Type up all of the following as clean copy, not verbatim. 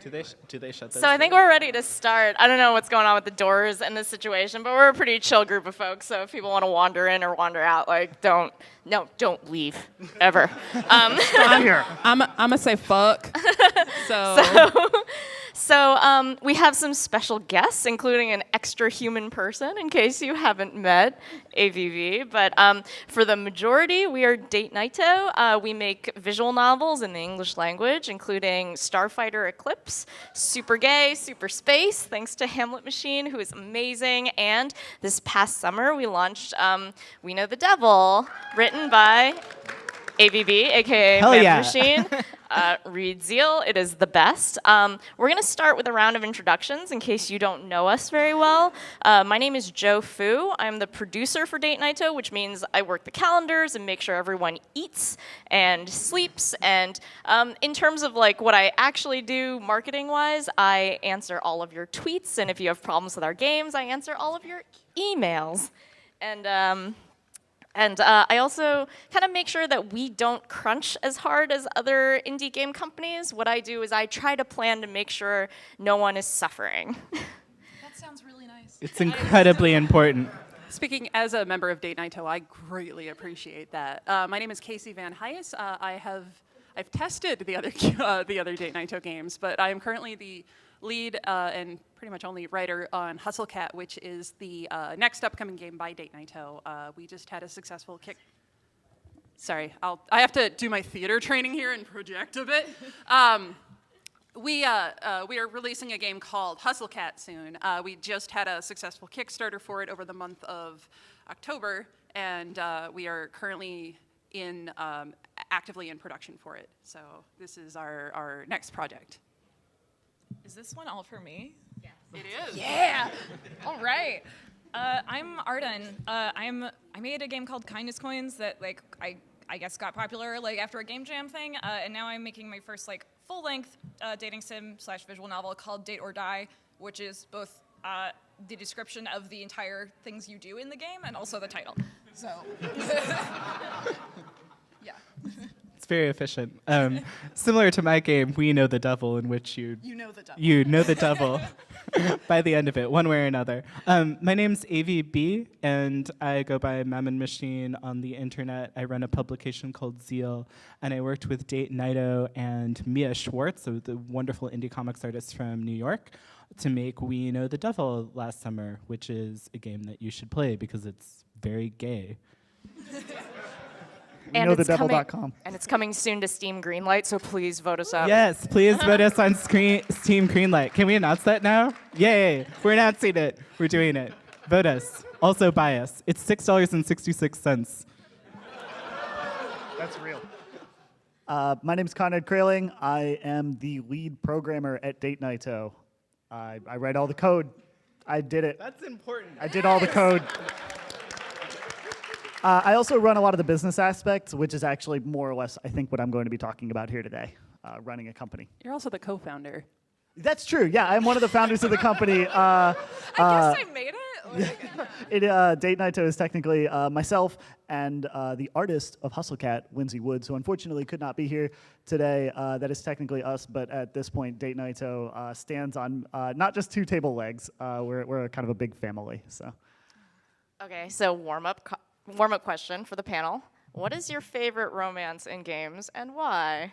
Do they shut those So I think doors? we're ready to start. I don't know what's going on with the doors in this situation, but we're a pretty chill group of folks. So if people want to wander in or wander out, like don't leave ever. I'm here. I'm gonna say fuck. So So we have some special guests, including an extra human person, in case you haven't met AVV. But for the majority, we are Date Nighto. We make visual novels in the English language, including Starfighter, Eclipse, Super Gay, Super Space, thanks to Hamlet Machine, who is amazing. And this past summer, we launched We Know the Devil, written by AVB, aka Hell Man yeah. Machine. Reed Zeal, it is the best. We're going to start with a round of introductions in case you don't know us very well. My name is Jo Fu. I'm the producer for Date Nighto, which means I work the calendars and make sure everyone eats and sleeps. And in terms of like what I actually do marketing-wise, I answer all of your tweets. And if you have problems with our games, I answer all of your emails. And I also kind of make sure that we don't crunch as hard as other indie game companies. What I do is I try to plan to make sure no one is suffering. that sounds really nice. It's incredibly important. Speaking as a member of Date Nighto, I greatly appreciate that. My name is Kasey Van Hise. I've tested the other Date Nighto games, but I am currently the lead and pretty much only writer on Hustlecat, which is the next upcoming game by Date Nighto. We just had a successful kick. Sorry, I have to do my theater training here and project a bit. We are releasing a game called Hustlecat soon. We just had a successful Kickstarter for it over the month of October, and we are currently actively in production for it. So this is our next project. Is this one all for me? Yes. It is. Yeah. All right. I'm Arden. I made a game called Kindness Coins that I guess got popular after a game jam thing, and now I'm making my first full-length dating sim / visual novel called Date or Die, which is both the description of the entire things you do in the game and also the title. So. Yeah. It's very efficient. Similar to my game, We Know the Devil, in which you know the devil. You know the devil by the end of it, one way or another. My name's AVB, and I go by Mammon Machine on the internet. I run a publication called Zeal, and I worked with Date Nighto and Mia Schwartz, so the wonderful indie comics artist from New York, to make We Know the Devil last summer, which is a game that you should play because it's very gay. KnowTheDevil.com. And it's coming soon to Steam Greenlight, so please vote us up. Yes, please vote us on Steam Greenlight. Can we announce that now? Yay, we're announcing it. We're doing it. Vote us. Also buy us. It's $6.66. That's real. My name's Conrad Kreyling. I am the lead programmer at Date Nighto. I write all the code. I did it. That's important. I did all the code. I also run a lot of the business aspects, which is actually more or less, I think, what I'm going to be talking about here today, running a company. You're also the co-founder. That's true. Yeah, I'm one of the founders of the company. I guess I made it. Date Nighto is technically myself and the artist of Hustlecat, Lindsay Woods, who unfortunately could not be here today. That is technically us, but at this point, Date Nighto stands on not just two table legs. We're kind of a big family. So. Okay, so warm-up question for the panel. What is your favorite romance in games and why?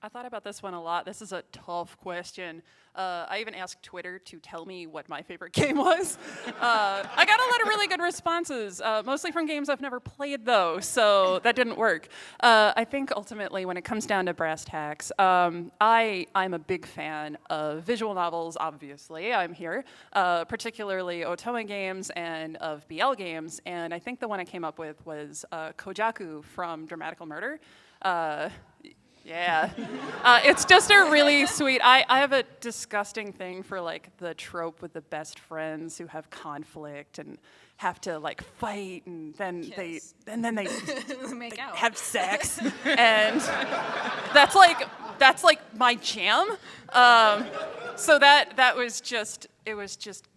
I thought about this one a lot. This is a tough question. I even asked Twitter to tell me what my favorite game was. I got a lot of really good responses, mostly from games I've never played, though, so that didn't work. I think ultimately, when it comes down to brass tacks, I'm a big fan of visual novels, obviously. I'm here, particularly Otome games and of BL games, and I think the one I came up with was Kojaku from Dramatical Murder. Yeah, it's just a really sweet. I have a disgusting thing for the trope with the best friends who have conflict and have to fight, and then Kiss. they Make out. have sex, and that's my jam. So that was just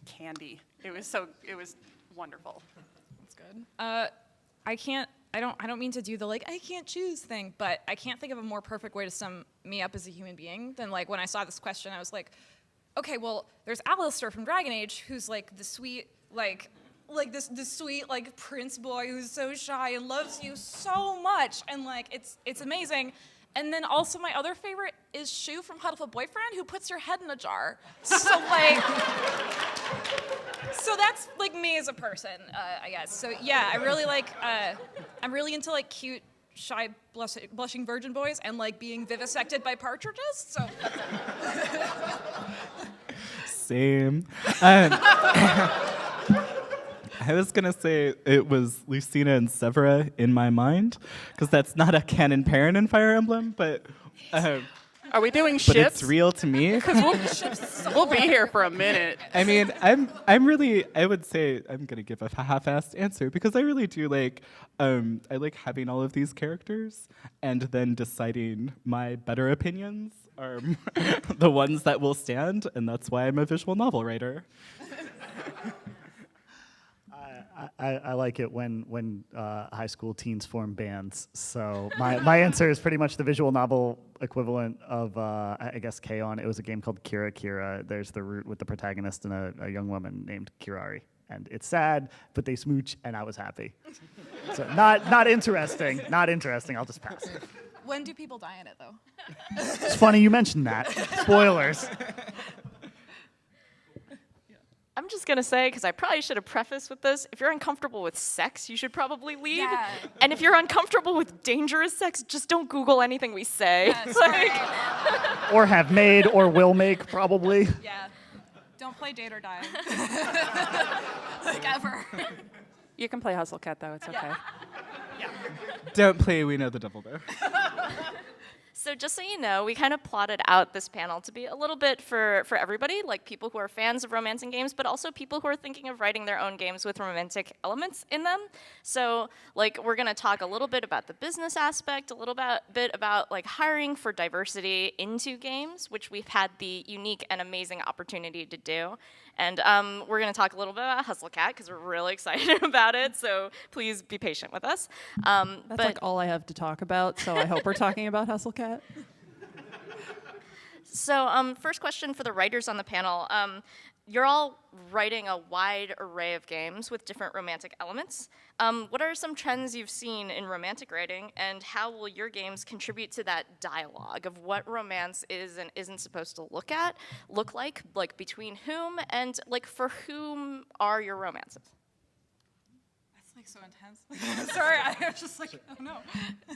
candy. It was wonderful. That's good. I can't I don't mean to do the like I can't choose thing, but I can't think of a more perfect way to sum me up as a human being than like when I saw this question, I was like, okay, well, there's Alistair from Dragon Age, who's like the sweet like this sweet like prince boy who's so shy and loves you so much, and like it's amazing. And then also my other favorite is Shu from Huddleful Boyfriend, who puts your head in a jar. So like, so that's like me as a person, I guess. So yeah, I really like, I'm really into like cute, shy, blushing virgin boys and like being vivisected by partridges. So that's it. Same. I was gonna say it was Lucina and Severa in my mind, because that's not a canon parent in Fire Emblem, but Are we doing but ships? it's real to me. We'll be here for a minute. I mean, I'm really, I would say I'm gonna give a half-assed answer, because I really do like, I like having all of these characters and then deciding my better opinions are the ones that will stand, and that's why I'm a visual novel writer. I like it when high school teens form bands. So my answer is pretty much the visual novel equivalent of, I guess, K-On! It was a game called Kira Kira. There's the root with the protagonist and a young woman named Kirari. And it's sad, but they smooch, and I was happy. So not interesting. Not interesting. I'll just pass. When do people die in it, though? It's funny you mentioned that. Spoilers. I'm just gonna say, because I probably should have prefaced with this, if you're uncomfortable with sex, you should probably leave. Yeah. And if you're uncomfortable with dangerous sex, just don't Google anything we say. That's right. Or have made or will make, probably. Yeah. Don't play Date or Die. Like ever. You can play Hustle Cat, though. It's okay. Don't play We Know the Devil, though. So just so you know, we kind of plotted out this panel to be a little bit for everybody, like people who are fans of romancing games, but also people who are thinking of writing their own games with romantic elements in them. So like we're going to talk a little bit about the business aspect, a little bit about like hiring for diversity into games, which we've had the unique and amazing opportunity to do. And we're going to talk a little bit about Hustle Cat because we're really excited about it. So please be patient with us. That's but like all I have to talk about, so I hope we're talking about Hustle Cat. So first question for the writers on the panel. You're all writing a wide array of games with different romantic elements. What are some trends you've seen in romantic writing, and how will your games contribute to that dialogue of what romance is and isn't supposed to look like between whom, and like for whom are your romances? That's like so intense. Sorry, I was just like, oh no.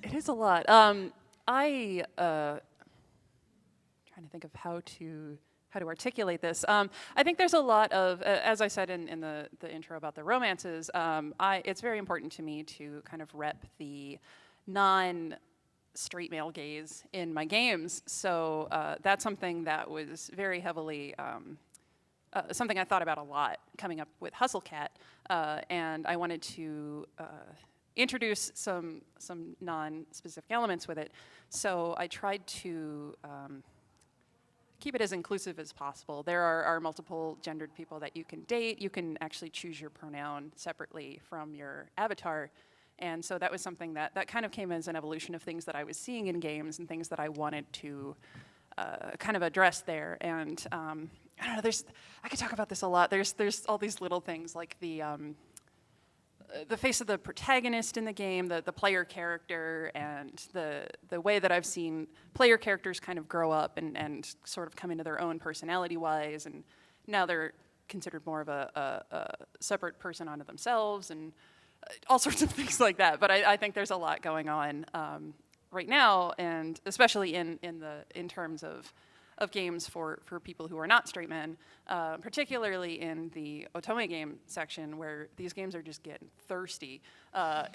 It is a lot. I trying to think of how to articulate this. I think there's a lot of, as I said in the intro about the romances, it's very important to me to kind of rep the non-straight male gaze in my games. So that's something that was very heavily, something I thought about a lot coming up with Hustle Cat, and I wanted to introduce some non-specific elements with it. So I tried to keep it as inclusive as possible. There are multiple gendered people that you can date. You can actually choose your pronoun separately from your avatar. And so that was something that kind of came as an evolution of things that I was seeing in games and things that I wanted to kind of address there. And I don't know, I could talk about this a lot. There's all these little things like the face of the protagonist in the game, the player character, and the way that I've seen player characters kind of grow up and sort of come into their own personality-wise, and now they're considered more of a separate person unto themselves, and all sorts of things like that. But I think there's a lot going on right now, and especially in terms of games for people who are not straight men, particularly in the otome game section where these games are just getting thirsty.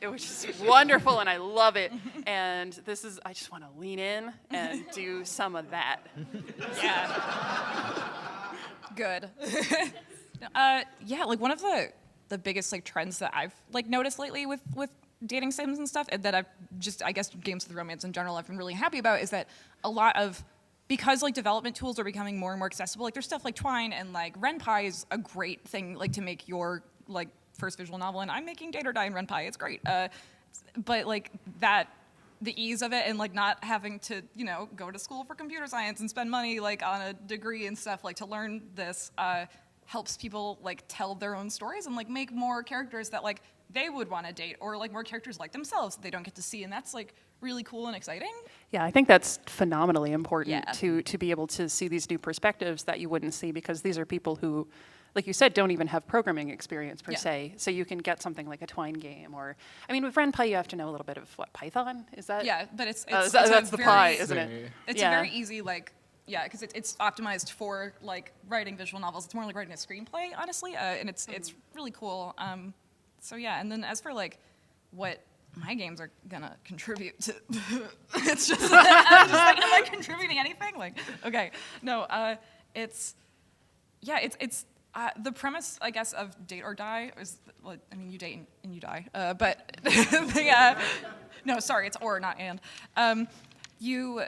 It was just wonderful and I love it. And I just want to lean in and do some of that. Yeah. Good. Yeah, like one of the biggest like trends that I've like noticed lately with dating sims and stuff, and that I've just, I guess games with romance in general I've been really happy about, is that a lot of, because like development tools are becoming more and more accessible, like there's stuff like Twine, and like RenPy is a great thing like to make your like first visual novel, and I'm making Date or Die in RenPy, it's great. but like that, the ease of it and like not having to, you know, go to school for computer science and spend money like on a degree and stuff like to learn this helps people like tell their own stories and like make more characters that like they would want to date, or like more characters like themselves that they don't get to see, and that's like really cool and exciting. Yeah, I think that's phenomenally important Yeah. to be able to see these new perspectives that you wouldn't see, because these are people who, like you said, don't even have programming experience per Yeah. se. So you can get something like a Twine game, or, I mean, with RenPy you have to know a little bit of what, Python? Is that? Yeah, but it's that's the very, pie, isn't it? It's Yeah. a very easy like. Yeah, because it's optimized for like writing visual novels. It's more like writing a screenplay, honestly, and it's really cool. So yeah, and then as for like what my games are gonna contribute to, it's just I'm just like, am I contributing anything? Like, okay, no, it's the premise, I guess, of Date or Die is, well, I mean, you date and you die, but no, sorry, it's or, not and. You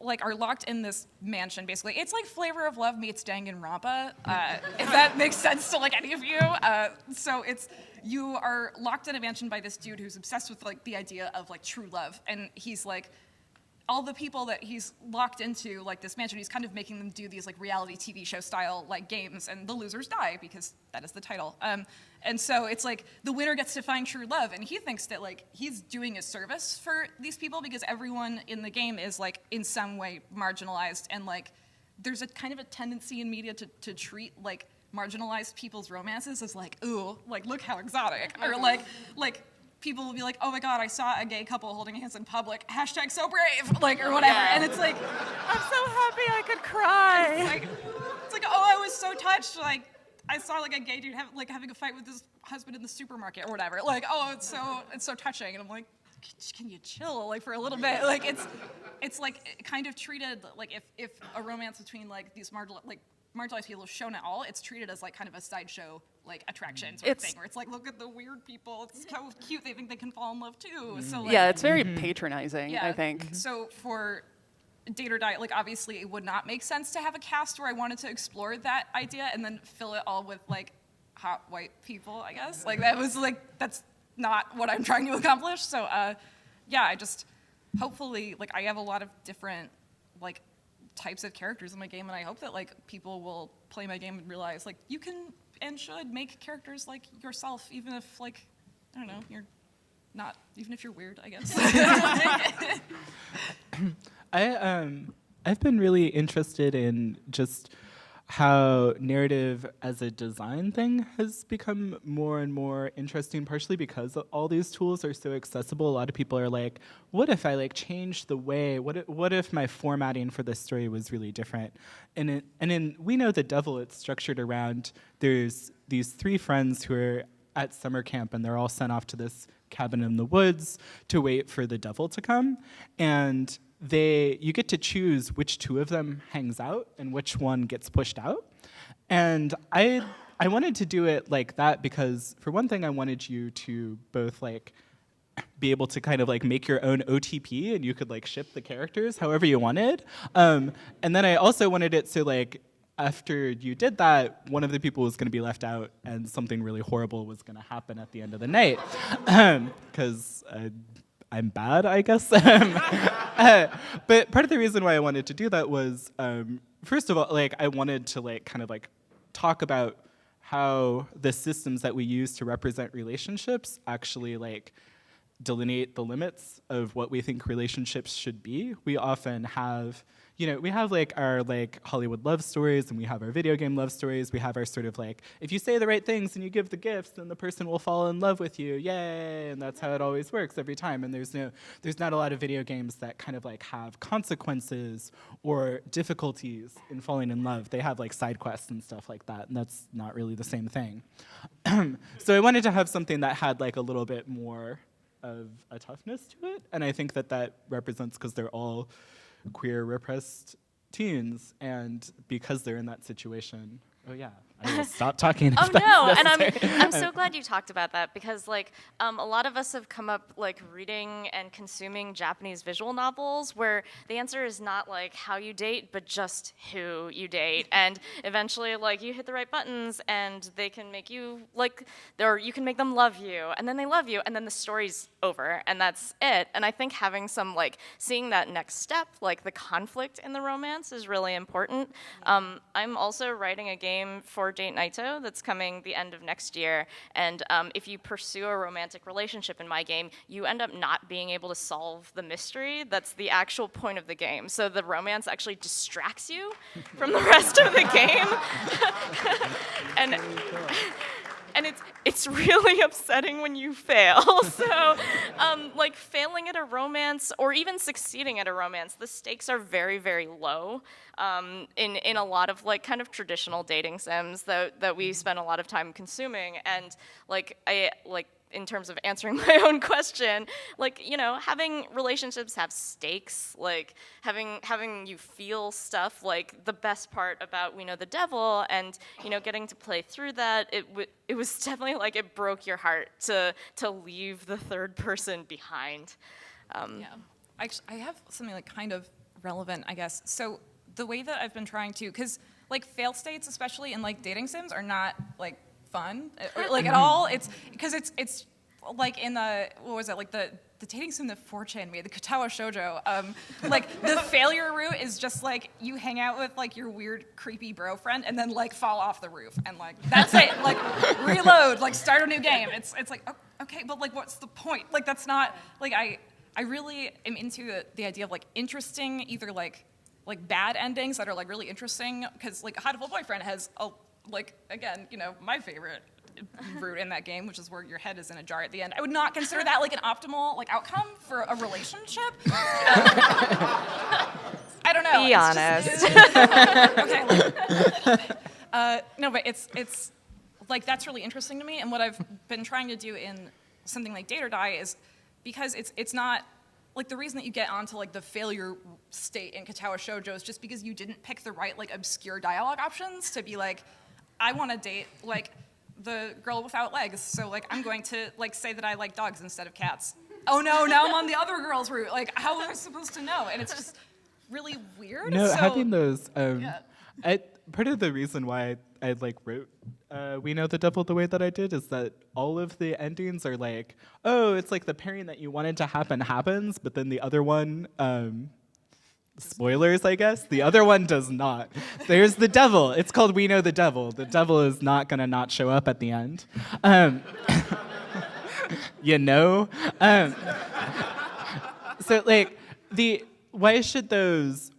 like are locked in this mansion, basically. It's like Flavor of Love meets Danganronpa, if that makes sense to like any of you. So you are locked in a mansion by this dude who's obsessed with like the idea of like true love, and he's like, all the people that he's locked into like this mansion, he's kind of making them do these like reality TV show style like games, and the losers die because that is the title. And so it's like the winner gets to find true love, and he thinks that like he's doing a service for these people because everyone in the game is like in some way marginalized, and like there's a kind of a tendency in media to treat like marginalized people's romances as like, ooh, like look how exotic, or like people will be like, oh my God, I saw a gay couple holding hands in public, hashtag so brave, like, or whatever. Yeah. And it's like, I'm so happy I could cry. It's like, oh, I was so touched. Like, I saw like a gay dude having a fight with his husband in the supermarket or whatever. Like, oh, it's so touching. And I'm like, can you chill like for a little bit? Like, it's like kind of treated like if a romance between like these marginalized people is shown at all, it's treated as like kind of a sideshow like attraction sort of thing, where it's like, look at the weird people, it's so cute, they think they can fall in love too. So like, Yeah, it's very patronizing, I think. So for Date or Die, like obviously it would not make sense to have a cast where I wanted to explore that idea and then fill it all with like hot white people, I guess. Like that was like, that's not what I'm trying to accomplish. So yeah, I just hopefully like I have a lot of different like types of characters in my game, and I hope that like people will play my game and realize like you can and should make characters like yourself, even if like, I don't know, you're not, even if you're weird, I guess. I've been really interested in just how narrative as a design thing has become more and more interesting, partially because all these tools are so accessible. A lot of people are like, what if I like change the way, what if my formatting for this story was really different? And we know the Devil, it's structured around, there's these 3 friends who are at summer camp, and they're all sent off to this cabin in the woods to wait for the Devil to come. And you get to choose which 2 of them hangs out and which one gets pushed out. And I wanted to do it like that because, for one thing, I wanted you to both like be able to kind of like make your own OTP, and you could like ship the characters however you wanted. And then I also wanted it so like after you did that, one of the people was going to be left out, and something really horrible was going to happen at the end of the night, because I'm bad, I guess. But part of the reason why I wanted to do that was, first of all, like I wanted to like kind of like talk about how the systems that we use to represent relationships actually like delineate the limits of what we think relationships should be. We often have, we have like our like Hollywood love stories, and we have our video game love stories. We have our sort of like, if you say the right things and you give the gifts, then the person will fall in love with you, yay! And that's how it always works every time. And there's not a lot of video games that kind of like have consequences or difficulties in falling in love. They have like side quests and stuff like that, and that's not really the same thing. So I wanted to have something that had like a little bit more of a toughness to it, and I think that represents because they're all queer repressed teens, and because they're in that situation. Oh yeah. I will stop talking. If Oh that's no, and necessary. I'm so glad you talked about that because like a lot of us have come up like reading and consuming Japanese visual novels where the answer is not like how you date but just who you date, and eventually like you hit the right buttons and they can make you like, or you can make them love you and then they love you and then the story's over and that's it. And I think having some like seeing that next step, like the conflict in the romance, is really important. I'm also writing a game for Date Nighto that's coming the end of next year, and if you pursue a romantic relationship in my game, you end up not being able to solve the mystery. That's the actual point of the game. So the romance actually distracts you from the rest of the game. And it's really upsetting when you fail. So, like failing at a romance or even succeeding at a romance, the stakes are very, very low. In a lot of like kind of traditional dating sims that we spend a lot of time consuming, and like in terms of answering my own question, like, you know, having relationships have stakes, like having you feel stuff, like the best part about We Know the Devil and, you know, getting to play through that, it was definitely like it broke your heart to leave the third person behind. Yeah. I have something like kind of relevant, I guess. So the way that I've been trying to, because like fail states, especially in like dating sims, are not like fun, or, like at all. It's because it's like in the, what was it, like the dating sim that 4chan made, the Katawa Shoujo, like the failure route is just like you hang out with like your weird creepy bro friend and then like fall off the roof and like that's it, like reload, like start a new game. It's like, oh, okay, but like what's the point? Like that's not, like I really am into the idea of like interesting, either like bad endings that are like really interesting, because like Hatoful Boyfriend has a, like, again, you know, my favorite route in that game, which is where your head is in a jar at the end. I would not consider that like an optimal like outcome for a relationship. I don't know. Be honest. Okay. No, but it's like that's really interesting to me. And what I've been trying to do in something like Date or Die is, because it's not like the reason that you get onto like the failure state in Katawa Shoujo is just because you didn't pick the right like obscure dialogue options to be like, I want to date like the girl without legs, so like I'm going to like say that I like dogs instead of cats. Oh no, now I'm on the other girl's route. Like how am I supposed to know? And it's just really weird. No, so, having those. Yeah. Part of the reason why I like wrote We Know the Devil the way that I did is that all of the endings are like, oh, it's like the pairing that you wanted to happen happens, but then the other one, spoilers, I guess, the other one does not. There's the devil. It's called We Know the Devil. The devil is not gonna not show up at the end. You know? So like why should those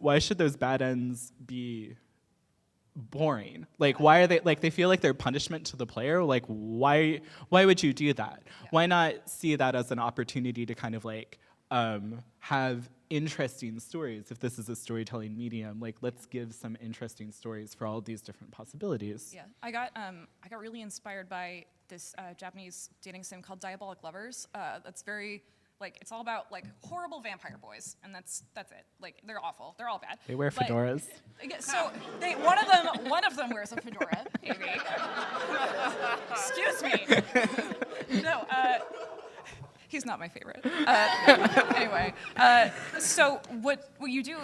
bad ends be boring? Like why are they like, they feel like they're punishment to the player? Like why would you do that? Yeah. Why not see that as an opportunity to kind of like have interesting stories? If this is a storytelling medium, like let's give some interesting stories for all these different possibilities. Yeah, I got really inspired by this Japanese dating sim called Diabolic Lovers. That's very like, it's all about like horrible vampire boys, and that's it. Like they're awful. They're all bad. They wear fedoras. So one of them wears a fedora. Maybe. Excuse me. No. He's not my favorite. Anyway, so what you do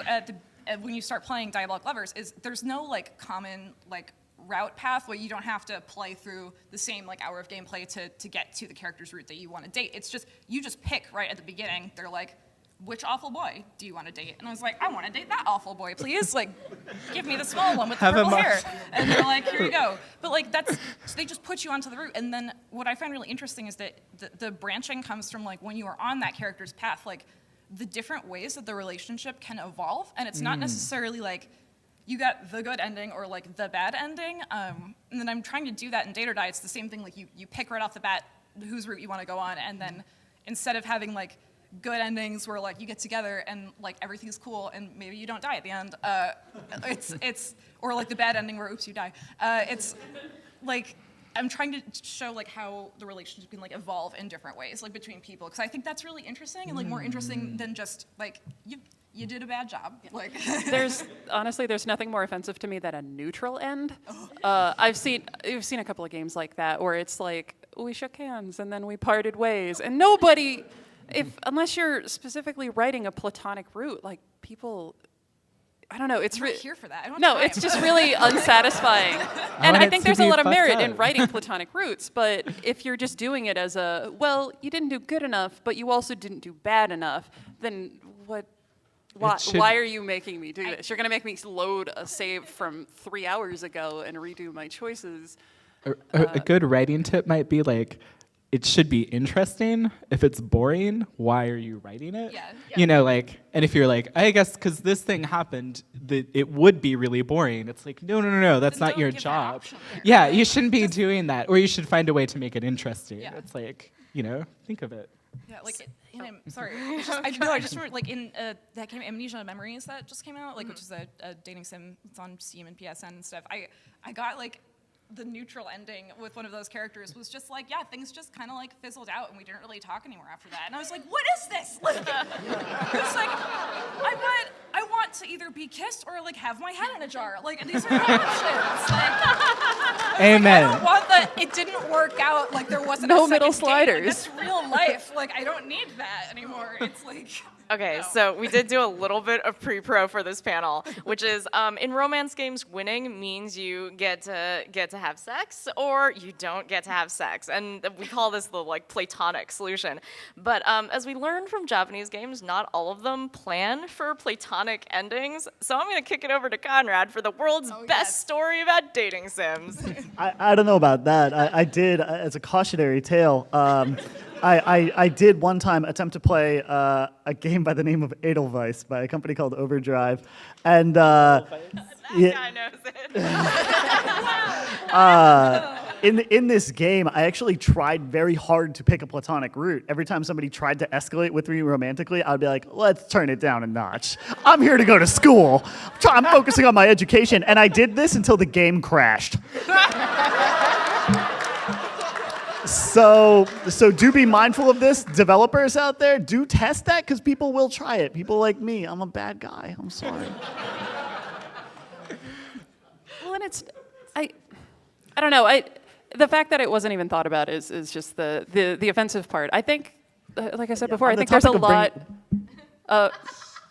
when you start playing Diabolic Lovers is there's no like common like route path where you don't have to play through the same like hour of gameplay to get to the character's route that you want to date. It's just you just pick right at the beginning. They're like, which awful boy do you want to date? And I was like, I want to date that awful boy, please. Like, give me the small one with the purple hair. And they're like, here you go. But like so they just put you onto the route. And then what I find really interesting is that the branching comes from like when you are on that character's path, like the different ways that the relationship can evolve. And it's not necessarily like you got the good ending or like the bad ending. And then I'm trying to do that in Date or Die. It's the same thing. Like you pick right off the bat whose route you want to go on. And then instead of having like good endings where like you get together and like everything's cool and maybe you don't die at the end, it's or like the bad ending where oops you die. It's like I'm trying to show like how the relationship can like evolve in different ways, like between people, because I think that's really interesting and like more interesting than just like you did a bad job. Like, There's nothing more offensive to me than a neutral end. I've seen a couple of games like that where it's like we shook hands and then we parted ways, and nobody, unless you're specifically writing a platonic route, like people. I don't know. It's I'm not here for that. I don't no, have it's time. just really unsatisfying. And want I it think to there's a be lot of fucked merit up. in writing platonic routes, but if you're just doing it as a, well, you didn't do good enough, but you also didn't do bad enough, then what? Why are you making me do this? You're going to make me load a save from 3 hours ago and redo my choices. A good writing tip might be like, it should be interesting. If it's boring, why are you writing it? Yeah. You know, like, and if you're like, I guess because this thing happened, it would be really boring. It's like, no, that's Then not your don't give that job. option there. Yeah, you shouldn't be doing that. Or you should find a way to make it interesting. Yeah. It's like, you know, think of it. Yeah, like, sorry. It's just, I just remember, like, in that game Amnesia Memories that just came out, like, which is a dating sim. It's on Steam and PSN and stuff. I got, like, the neutral ending with one of those characters was just like, yeah, things just kind of, like, fizzled out, and we didn't really talk anymore after that. And I was like, what is this? Like, it's like, I want to either be kissed or, like, have my head in a jar. Like, these are my options. Like, Amen. I don't want that. It didn't work out. Like, there wasn't No a middle second date. Like, sliders. that's real life. Like, I don't need that anymore. It's like. Okay, No. so we did do a little bit of pre-pro for this panel, which is in romance games, winning means you get to have sex or you don't get to have sex, and we call this the like platonic solution. But as we learned from Japanese games, not all of them plan for platonic endings. So I'm gonna kick it over to Conrad for the world's best yes. story about dating sims. I don't know about that. I did, as a cautionary tale, I did one time attempt to play a game by the name of Edelweiss by a company called Overdrive. And That guy knows it. in this game, I actually tried very hard to pick a platonic route. Every time somebody tried to escalate with me romantically, I'd be like, let's turn it down a notch. I'm here to go to school. I'm focusing on my education. And I did this until the game crashed. So do be mindful of this. Developers out there, do test that because people will try it. People like me, I'm a bad guy. I'm sorry. Well, and I don't know. The fact that it wasn't even thought about is just the offensive part. I think, like I said before, on I the think there's a topic of lot.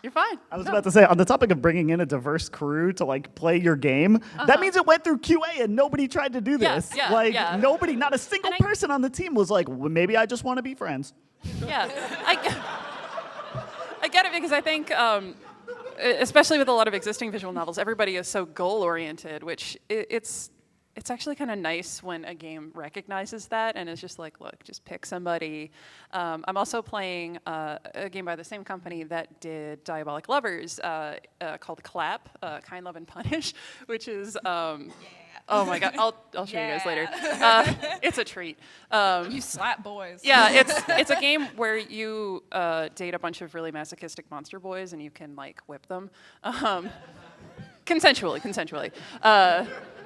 You're fine. I was about to say, on the topic of bringing in a diverse crew to like play your game, that means it went through QA and nobody tried to do Yeah, this. yeah, like yeah. nobody, not a single And person on the team was like, well, maybe I just want to be friends. Yeah, I get it because I think, especially with a lot of existing visual novels, everybody is so goal-oriented, which it's actually kind of nice when a game recognizes that and is just like, look, just pick somebody. I'm also playing a game by the same company that did Diabolic Lovers called Clap, Kind, Love, and Punish, which is, oh my God, I'll show you guys later. It's a treat. You slap boys. Yeah, it's a game where you date a bunch of really masochistic monster boys and you can like whip them. Consensually.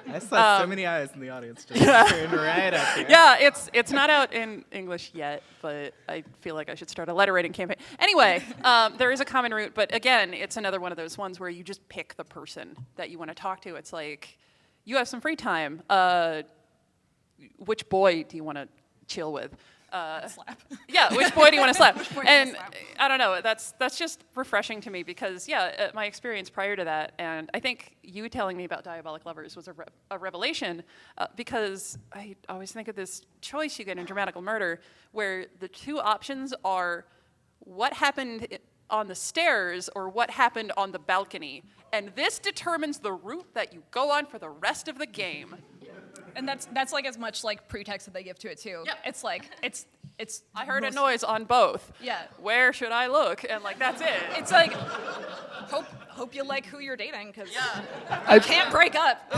I saw so many eyes in the audience just turned right up here. Yeah, it's not out in English yet, but I feel like I should start a letter writing campaign. Anyway, there is a common route, but again, it's another one of those ones where you just pick the person that you want to talk to. It's like, you have some free time. Which boy do you want to chill with? Slap. Yeah, which boy do you want to slap? Which boy do you And wanna slap? I don't know, that's just refreshing to me because, yeah, my experience prior to that, and I think you telling me about Diabolic Lovers was a revelation because I always think of this choice you get in Dramatical Murder where the two options are what happened on the stairs or what happened on the balcony. And this determines the route that you go on for the rest of the game. And that's like as much like pretext that they give to it too. Yep. It's like it's I heard a most- noise on both. Yeah. Where should I look? And like, that's it. It's like hope you like who you're dating because I- you can't break up.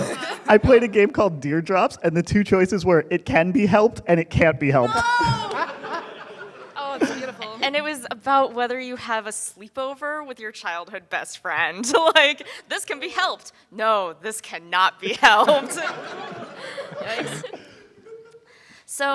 I played a game called Deer Drops, and the two choices were it can be helped and it can't be helped. Oh, it's beautiful. And it was about whether you have a sleepover with your childhood best friend. Like, this can be helped. No, this cannot be helped. Yikes. So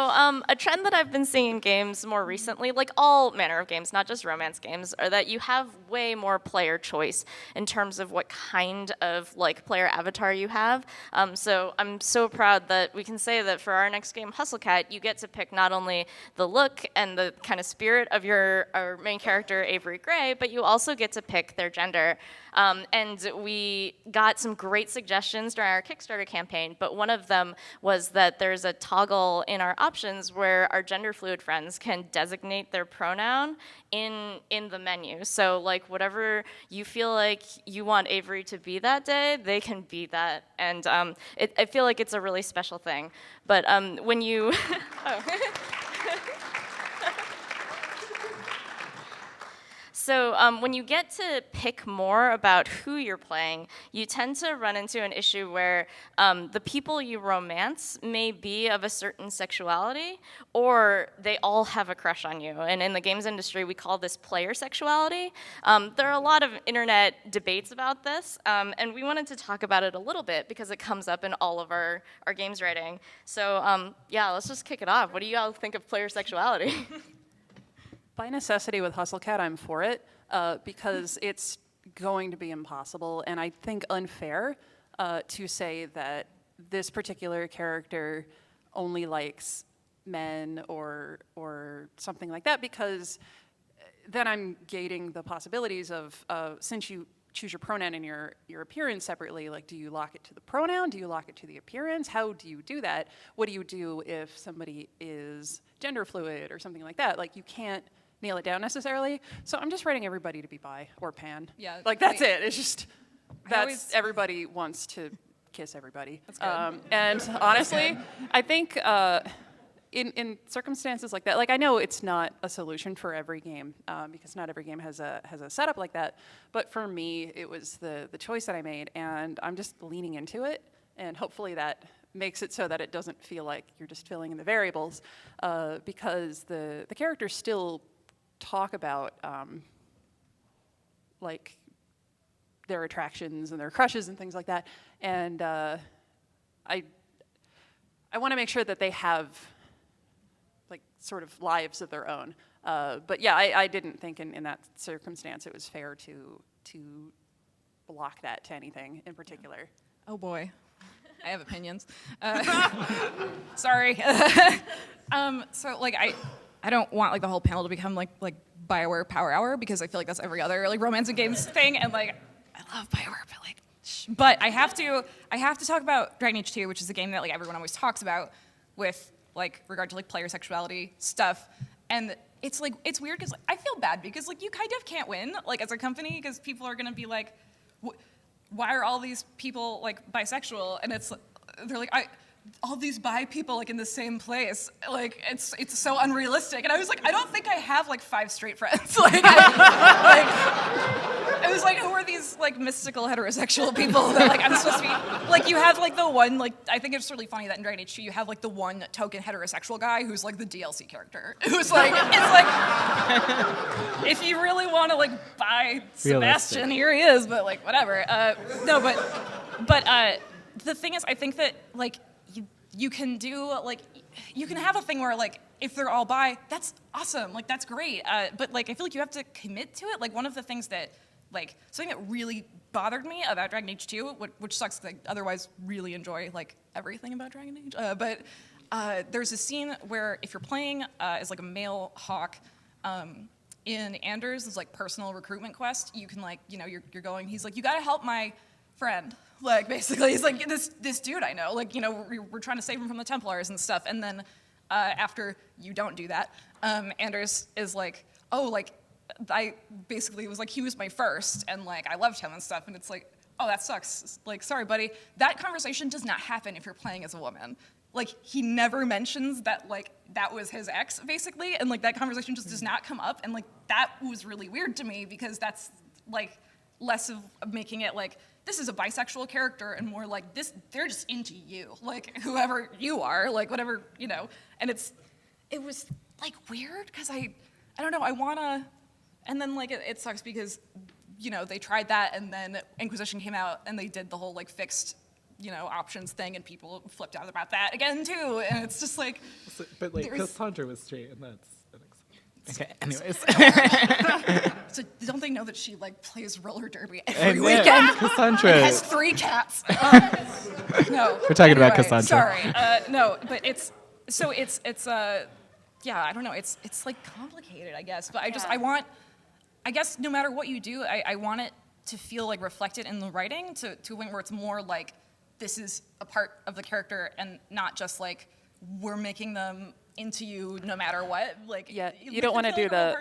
a trend that I've been seeing in games more recently, like all manner of games, not just romance games, are that you have way more player choice in terms of what kind of like player avatar you have. So I'm so proud that we can say that for our next game, HustleCat, you get to pick not only the look and the kind of spirit of our main character, Avery Gray, but you also get to pick their gender. And we got some great suggestions during our Kickstarter campaign, but one of them was that there's a toggle in our options where our gender fluid friends can designate their pronoun in the menu. So like whatever you feel like you want Avery to be that day, they can be that. And I feel like it's a really special thing. But when you... oh. So when you get to pick more about who you're playing, you tend to run into an issue where the people you romance may be of a certain sexuality, or they all have a crush on you. And in the games industry, we call this player sexuality. There are a lot of internet debates about this, and we wanted to talk about it a little bit because it comes up in all of our games writing. So yeah, let's just kick it off. What do you all think of player sexuality? By necessity with HustleCat, I'm for it because it's going to be impossible and I think unfair to say that this particular character only likes men or something like that, because then I'm gating the possibilities of since you choose your pronoun and your appearance separately, like do you lock it to the pronoun? Do you lock it to the appearance? How do you do that? What do you do if somebody is gender fluid or something like that? Like you can't nail it down necessarily. So I'm just writing everybody to be bi or pan. Yeah. Like that's it. It's just, always- everybody wants to kiss everybody. That's good. And honestly, I think in circumstances like that, like I know it's not a solution for every game because not every game has a setup like that. But for me, it was the choice that I made, and I'm just leaning into it, and hopefully that makes it so that it doesn't feel like you're just filling in the variables, because the characters still talk about like their attractions and their crushes and things like that, and I want to make sure that they have like sort of lives of their own. But yeah, I didn't think in that circumstance it was fair to block that to anything in particular. Oh boy, I have opinions. Sorry. So like I don't want like the whole panel to become like BioWare Power Hour, because I feel like that's every other like romance and games thing, and like I love BioWare, but like but I have to talk about Dragon Age 2, which is a game that like everyone always talks about with like regard to like player sexuality stuff. And it's like it's weird because I feel bad because like you kind of can't win like as a company, because people are gonna be like, why are all these people like bisexual? And they're like, all these bi people like in the same place, like it's so unrealistic. And I was like, I don't think I have like 5 straight friends. Like, I was like, who are these like mystical heterosexual people that like I'm supposed to be like? You have like the one, like I think it's really funny that in Dragon Age 2 you have like the one token heterosexual guy who's like the DLC character, who's like it's like if you really want to like buy Sebastian, here he is, but like whatever. No, but the thing is, I think that like you can do like you can have a thing where like if they're all bi, that's awesome, like that's great. But like I feel like you have to commit to it. Like one of the things that like something that really bothered me about Dragon Age 2, which sucks because I otherwise really enjoy like everything about Dragon Age. But there's a scene where if you're playing as like a male Hawk in Anders' like personal recruitment quest, you can like you're going. He's like, you got to help my friend. Like basically, he's like this dude I know. Like we're trying to save him from the Templars and stuff. And then after you don't do that, Anders is like, oh, like I basically was like he was my first, and like I loved him and stuff. And it's like, oh, that sucks. Like sorry, buddy. That conversation does not happen if you're playing as a woman. Like he never mentions that like that was his ex basically, and like that conversation just does not come up. And like that was really weird to me because that's like less of making it like this is a bisexual character and more like this they're just into you, like whoever you are, like whatever, and it was like weird because I don't know, I wanna, and then like it sucks because they tried that and then Inquisition came out and they did the whole like fixed options thing, and people flipped out about that again too. And it's just like, But like, there's- Cassandra was straight, and that's okay. Anyways, so don't they know that she like plays roller derby And every yeah, weekend? Cassandra. And has 3 cats. No, We're talking about anyway, Cassandra. Sorry, no, but it's yeah, I don't know. It's like complicated, I guess. But I guess no matter what you do, I want it to feel like reflected in the writing to a point where it's more like this is a part of the character and not just like we're making them into you no matter what. Like you don't want to do that.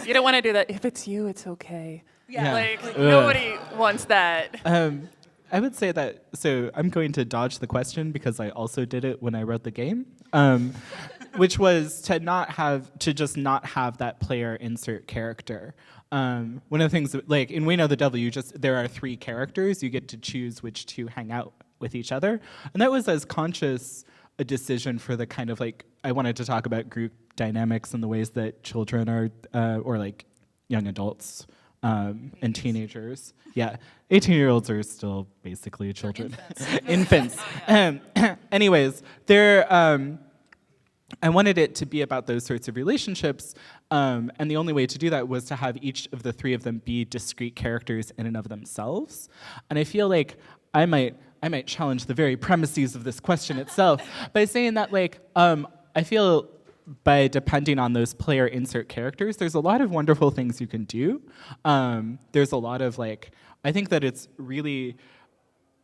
You don't want to do that. If it's you, it's okay. Yeah. Like nobody wants that. I would say that, so I'm going to dodge the question because I also did it when I wrote the game, which was to just not have that player insert character. One of the things, like in We Know the Devil, there are 3 characters, you get to choose which 2 hang out with each other. And that was as conscious a decision for the kind of like, I wanted to talk about group dynamics and the ways that children are, or like young adults, and teenagers. Yeah, 18-year-olds are still basically children. Infants. Anyways, I wanted it to be about those sorts of relationships, and the only way to do that was to have each of the 3 of them be discrete characters in and of themselves. And I feel like I might challenge the very premises of this question itself by saying that like I feel by depending on those player insert characters, there's a lot of wonderful things you can do. There's a lot of like, I think that it's really,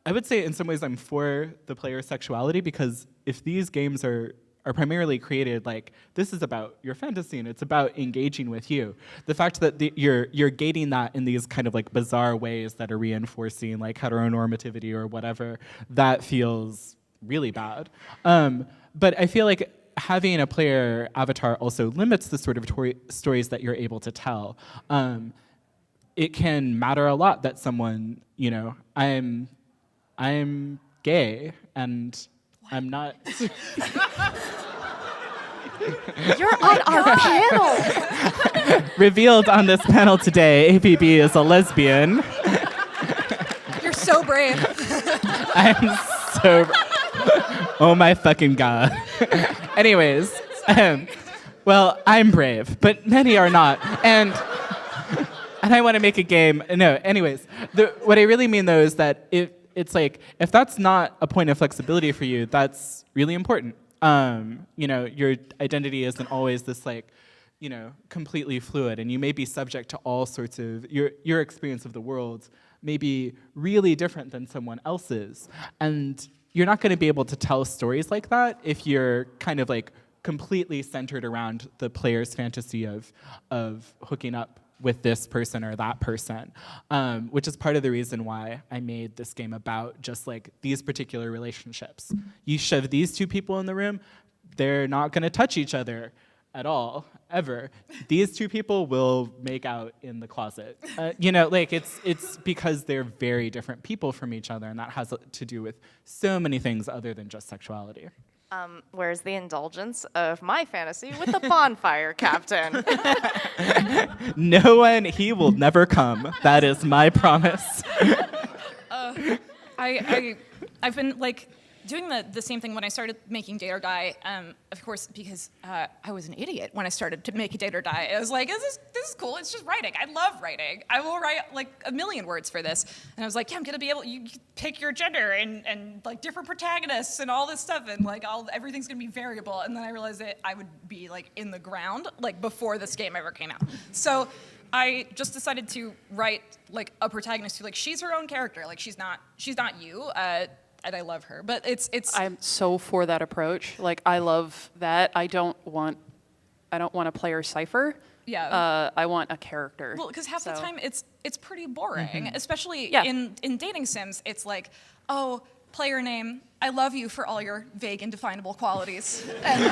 I would say in some ways I'm for the player sexuality, because if these games are primarily created like, this is about your fantasy and it's about engaging with you. The fact that you're gating that in these kind of like bizarre ways that are reinforcing like heteronormativity or whatever, that feels really bad. But I feel like having a player avatar also limits the sort of stories that you're able to tell. It can matter a lot that someone, I'm gay and I'm not. You're on our panel. Revealed on this panel today, APB is a lesbian. You're so brave. I'm so. Oh my fucking god. Anyways, well, I'm brave, but many are not, and I want to make a game. No, anyways, what I really mean though is that it's like if that's not a point of flexibility for you, that's really important. Your identity isn't always this like, completely fluid, and you may be subject to all sorts of your experience of the world may be really different than someone else's, and you're not going to be able to tell stories like that if you're kind of like completely centered around the player's fantasy of hooking up with this person or that person, which is part of the reason why I made this game about just like these particular relationships. You shove these 2 people in the room, they're not going to touch each other at all, ever. These 2 people will make out in the closet. It's because they're very different people from each other, and that has to do with so many things other than just sexuality. Where's the indulgence of my fantasy with the bonfire captain? No one, he will never come. That is my promise. I've been like doing the same thing when I started making Date or Die, of course, because I was an idiot when I started to make a Date or Die. I was like, this is cool. It's just writing. I love writing. I will write like 1 million words for this. And I was like, yeah, I'm gonna be able. You pick your gender and like different protagonists and all this stuff, and like everything's gonna be variable. And then I realized that I would be like in the ground like before this game ever came out. So I just decided to write like a protagonist who like she's her own character. Like she's not you. And I love her, but it's. I'm so for that approach. Like I love that. I don't want a player cipher. Yeah. I want a character. Well, because half the time it's pretty boring, especially Yeah. in dating sims. It's like, oh, player name, I love you for all your vague, indefinable qualities. And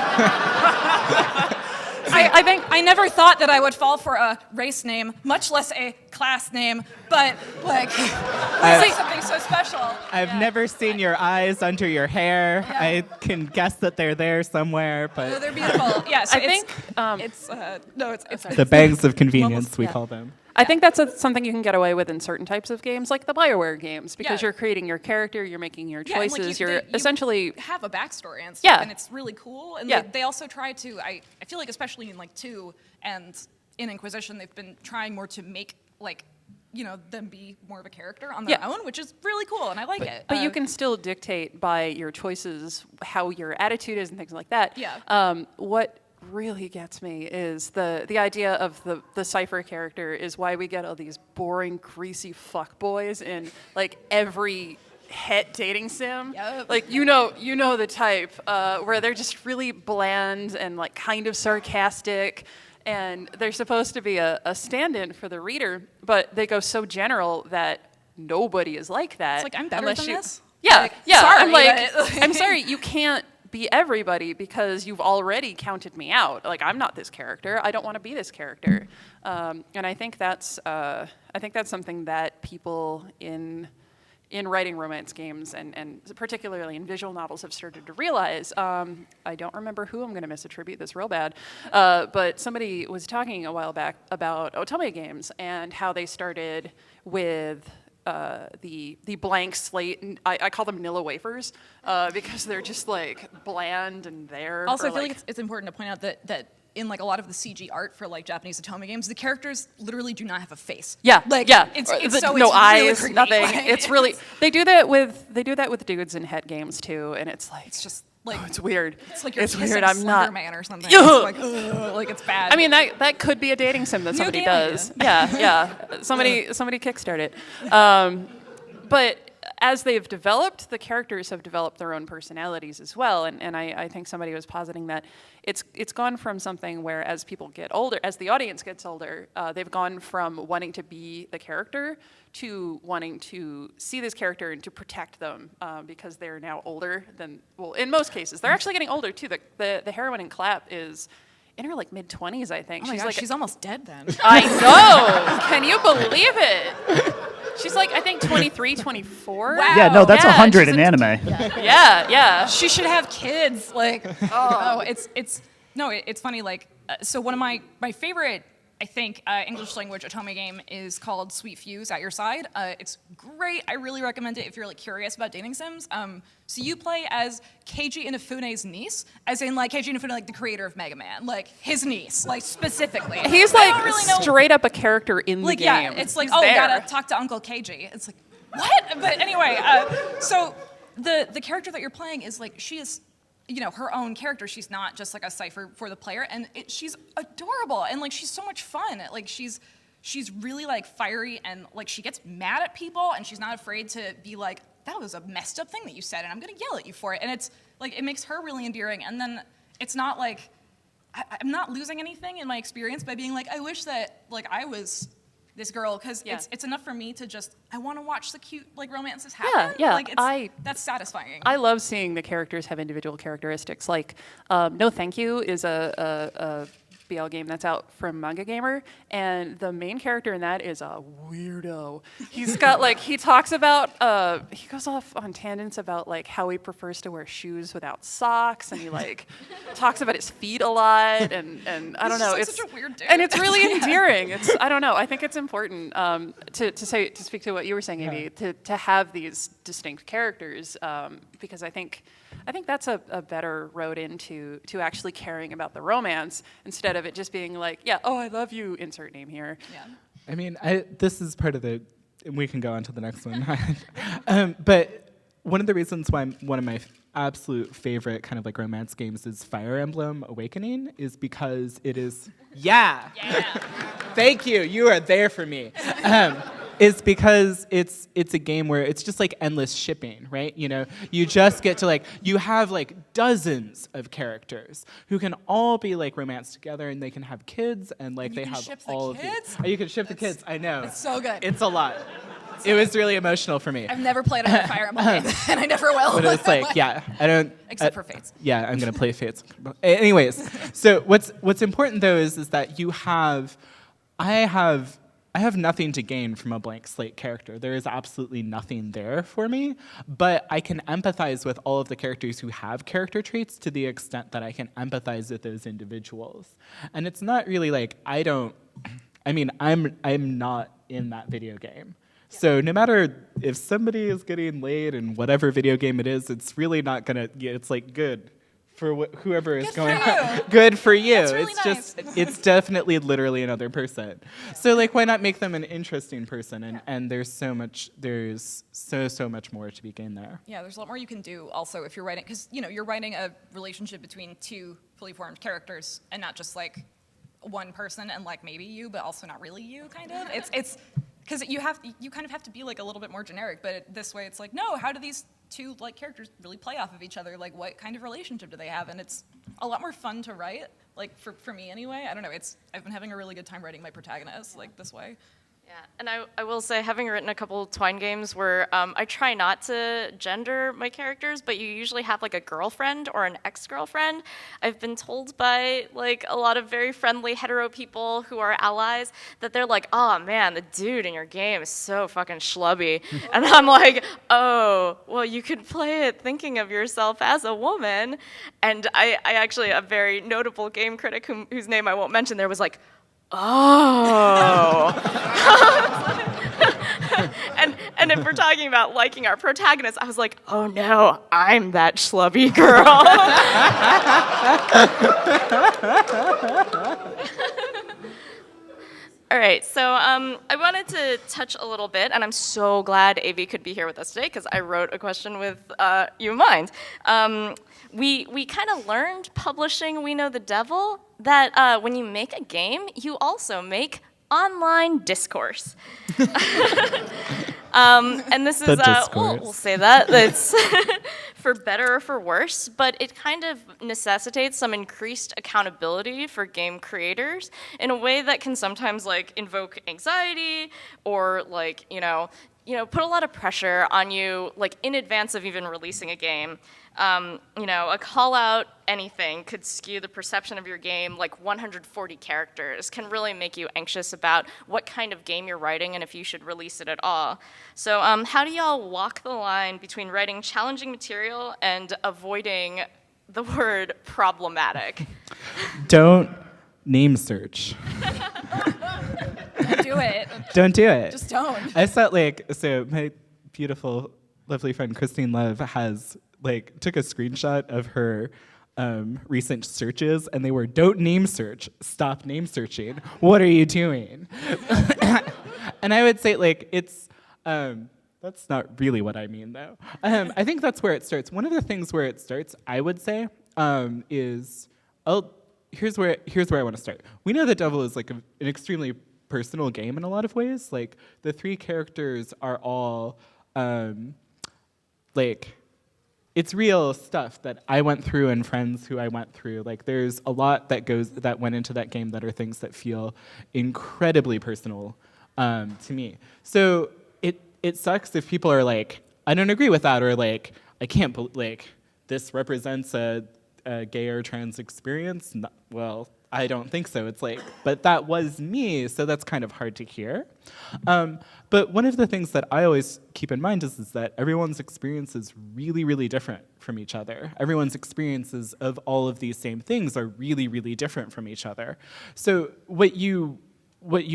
I think I never thought that I would fall for a race name, much less a class name, but like, let's say something so special. I've never seen your eyes under your hair. Yeah. I can guess that they're there somewhere, but They're beautiful. Yeah, so I think it's the bangs of convenience, we call them. I think that's something you can get away with in certain types of games, like the BioWare games, because Yeah. you're creating your character, you're making your Yeah, and, choices, you you're essentially... have a backstory and stuff, Yeah. and it's really cool. And Yeah. they also try to, I feel like especially in like 2 and in Inquisition, they've been trying more to make like, you know, them be more of a character on their Yeah. own, which is really cool, and I like it. But you can still dictate by your choices how your attitude is and things like that. Yeah. What really gets me is the idea of the Cypher character is why we get all these boring, greasy fuckboys in like every het dating sim. Yep. Like you know the type where they're just really bland and like kind of sarcastic. And they're supposed to be a stand-in for the reader, but they go so general that nobody is like that. It's like, I'm better unless than you, this? Yeah, Like, yeah. sorry, I'm like, but- I'm sorry, you can't be everybody because you've already counted me out. Like, I'm not this character. I don't want to be this character. And I think that's something that people in writing romance games and particularly in visual novels have started to realize. I don't remember who, I'm going to misattribute this real bad, but somebody was talking a while back about otome games and how they started with the blank slate. And I call them Nilla wafers because they're just like bland and there. Also, or I feel like like it's important to point out that in like a lot of the CG art for like Japanese otome games, the characters literally do not have a face. Yeah, like yeah. it's No really eyes, creepy. nothing. Like, It's really they do that with dudes in het games too, and it's like it's just like it's weird. it's like you're it's kissing weird. I'm Slender not. Man or something. Ugh. It's like, ugh, like it's bad. I mean that could be a dating sim that New somebody game does. idea. Yeah. Somebody kickstart it. But as they've developed, the characters have developed their own personalities as well. And I think somebody was positing that it's gone from something where as people get older, as the audience gets older, they've gone from wanting to be the character to wanting to see this character and to protect them because they're now older than, well, in most cases. They're actually getting older too. The heroine in Clap is in her like mid-20s, I think. oh my she's gosh, like she's almost dead then. I know. Can you believe it? She's like, I think 23, 24. Wow. Yeah, no, that's Yeah, 100 she's in a- anime. Yeah. She should have kids. Like, oh, it's funny. Like, so one of my favorite, I think, English language otome game is called Sweet Fuse at Your Side. It's great. I really recommend it if you're like curious about dating sims. So you play as Keiji Inafune's niece, as in like Keiji Inafune, like the creator of Mega Man, like his niece, like specifically. He's I like don't really know- straight up a character in like the game. yeah, it's like He's oh, there. gotta talk to Uncle Keiji. It's like what? But anyway, so the character that you're playing is like she is, you know, her own character. She's not just like a cipher for the player, and she's adorable and like she's so much fun. Like she's really like fiery and like she gets mad at people and she's not afraid to be like, that was a messed up thing that you said and I'm gonna yell at you for it. And it's like it makes her really endearing. And then it's not like I'm not losing anything in my experience by being like, I wish that like I was this girl, because Yeah. it's enough for me to just I want to watch the cute like romances happen. Yeah, Like that's satisfying. I love seeing the characters have individual characteristics. Like, No Thank You is a BL game that's out from Manga Gamer, and the main character in that is a weirdo. He's got like he talks about he goes off on tangents about like how he prefers to wear shoes without socks, and he like talks about his feet a lot, and I don't He's know. just, like, It's such a weird dude. and it's really endearing. It's I don't know. I think it's important to speak to what you were saying, Amy, to have these distinct characters because I think that's a better road into actually caring about the romance instead of it just being like, yeah, oh, I love you, insert name here. Yeah. I mean, this is part of the. We can go on to the next one. But one of the reasons why one of my absolute favorite kind of like romance games is Fire Emblem Awakening is because it is. Yeah. Thank you. You are there for me. Is because it's a game where it's just like endless shipping, right? You know, you just get to like, you have like dozens of characters who can all be like romanced together and they can have kids and like You they can have ship the all kids? of these. Oh, you can ship the kids, I know. It's so good. It's a lot. It was really emotional for me. I've never played a Fire Emblem game, and I never will. But it's like, yeah, I don't. Except for Fates. Yeah, I'm gonna play Fates. Anyways, so what's important though is that you have, I have nothing to gain from a blank slate character. There is absolutely nothing there for me, but I can empathize with all of the characters who have character traits to the extent that I can empathize with those individuals. And it's not really like I don't I mean, I'm not in that video game. So no matter if somebody is getting laid in whatever video game it is, it's really not gonna. It's like good for whoever is going. Good for you. That's really it's nice. just it's definitely literally another person. So like, why not make them an interesting person? And there's so much more to be gained there. Yeah, there's a lot more you can do also if you're writing, because you're writing a relationship between two fully formed characters and not just like one person and like maybe you, but also not really you, kind of. It's because you kind of have to be like a little bit more generic, but this way it's like, no, how do these two like characters really play off of each other? Like, what kind of relationship do they have? And it's a lot more fun to write, like for me anyway. I don't know, I've been having a really good time writing my protagonists like this way. Yeah, and I will say, having written a couple Twine games where I try not to gender my characters, but you usually have like a girlfriend or an ex-girlfriend. I've been told by like a lot of very friendly hetero people who are allies that they're like, oh man, the dude in your game is so fucking schlubby. And I'm like, oh, well, you could play it thinking of yourself as a woman. And I actually, a very notable game critic whose name I won't mention there was like, oh. and if we're talking about liking our protagonist, I was like, oh no, I'm that schlubby girl. All right, so I wanted to touch a little bit, and I'm so glad Avi could be here with us today because I wrote a question with you in mind. We kind of learned publishing We Know the Devil that when you make a game, you also make online discourse. And this is, we'll say that, it's for better or for worse, but it kind of necessitates some increased accountability for game creators in a way that can sometimes like invoke anxiety or like, put a lot of pressure on you like in advance of even releasing a game. A call out anything could skew the perception of your game. Like 140 characters can really make you anxious about what kind of game you're writing and if you should release it at all. So how do y'all walk the line between writing challenging material and avoiding the word problematic? Don't name search. Don't do it. Don't do it. Just don't. I thought so my beautiful, lovely friend Christine Love took a screenshot of her recent searches, and they were, don't name search, stop name searching. What are you doing? And I would say it's, that's not really what I mean though. I think that's where it starts. One of the things where it starts, I would say, is, here's where I want to start. We Know the Devil is like an extremely personal game in a lot of ways. Like the three characters are all it's real stuff that I went through and friends who I went through. Like there's a lot that went into that game that are things that feel incredibly personal to me. So it sucks if people are like, I don't agree with that, or like, I can't believe this represents a gay or trans experience. Well, I don't think so. It's like, but that was me, so that's kind of hard to hear. But one of the things that I always keep in mind is that everyone's experience is really, really different from each other. Everyone's experiences of all of these same things are really, really different from each other. So what you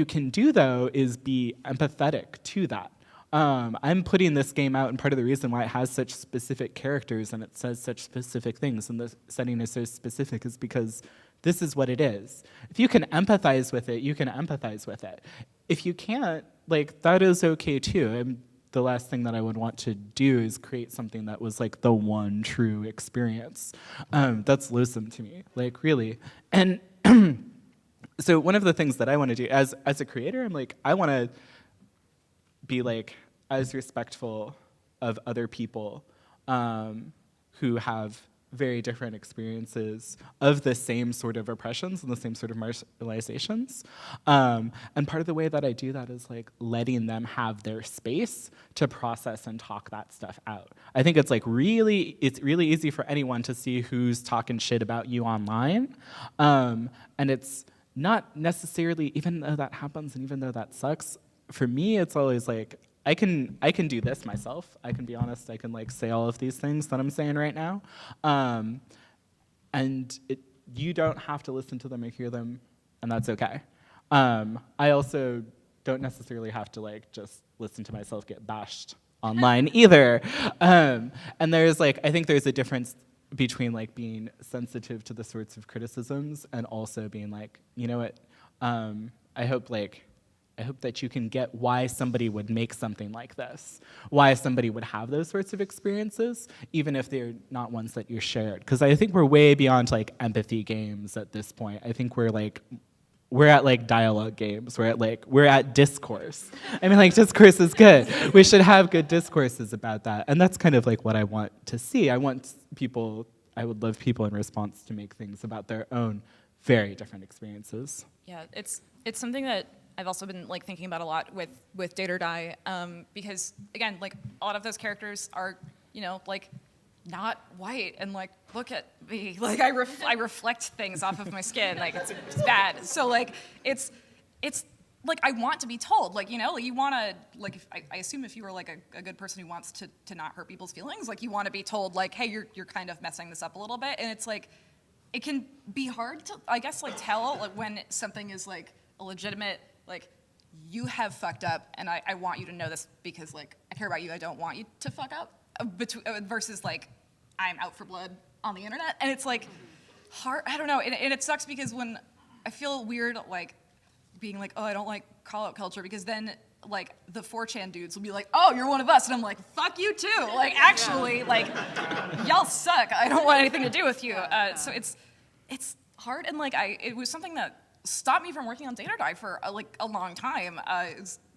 can do, though, is be empathetic to that. I'm putting this game out, and part of the reason why it has such specific characters and it says such specific things and the setting is so specific is because this is what it is. If you can empathize with it, you can empathize with it. If you can't, that is okay too. The last thing that I would want to do is create something that was the one true experience. That's loathsome to me, really. And so one of the things that I want to do as a creator, I want to be as respectful of other people who have very different experiences of the same sort of oppressions and the same sort of marginalizations. And part of the way that I do that is letting them have their space to process and talk that stuff out. I think it's really easy for anyone to see who's talking shit about you online. And it's not necessarily, even though that happens and even though that sucks, for me it's always I can do this myself. I can be honest. I can say all of these things that I'm saying right now, and you don't have to listen to them or hear them, and that's okay. I also don't necessarily have to like just listen to myself get bashed online either. And there's like, I think there's a difference between like being sensitive to the sorts of criticisms and also being like, you know what, I hope that you can get why somebody would make something like this, why somebody would have those sorts of experiences, even if they're not ones that you're shared. Because I think we're way beyond like empathy games at this point. I think we're at like dialogue games. We're at discourse. I mean, like discourse is good. We should have good discourses about that. And that's kind of like what I want to see. I would love people in response to make things about their own very different experiences. Yeah, it's something that I've also been like thinking about a lot with Date or Die, because again, like a lot of those characters are, you know, like not white, and like look at me, like I reflect things off of my skin, like it's bad. So like it's like I want to be told, like, you know, like you want to, like if, I assume if you were like a good person who wants to not hurt people's feelings, like you want to be told like, hey, you're kind of messing this up a little bit, and it's like it can be hard to, I guess, like tell like when something is like a legitimate, like, you have fucked up, and I want you to know this because, like, I care about you. I don't want you to fuck up. Versus, like, I'm out for blood on the internet. And it's, like, hard. I don't know. And it sucks because when I feel weird, like, being like, oh, I don't like call-out culture, because then, like, the 4chan dudes will be like, oh, you're one of us. And I'm like, fuck you, too. Like, actually, like, y'all suck. I don't want anything to do with you. So it's hard. And, like, it was something that stopped me from working on Date or Die for like a long time,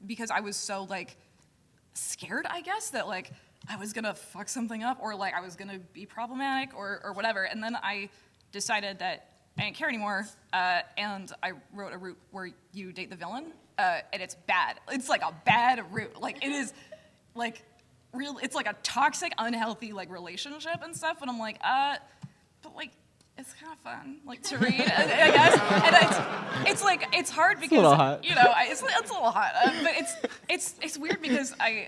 because I was so like scared, I guess, that like I was gonna fuck something up, or like I was gonna be problematic or whatever. And then I decided that I didn't care anymore, and I wrote a route where you date the villain, and it's bad. It's like a bad route. Like it is like real. It's like a toxic, unhealthy like relationship and stuff. And I'm like, but like, it's kind of fun, like, to read, I guess. And it's like, it's hard because, it's a little hot. You know, it's a little hot. But it's weird because I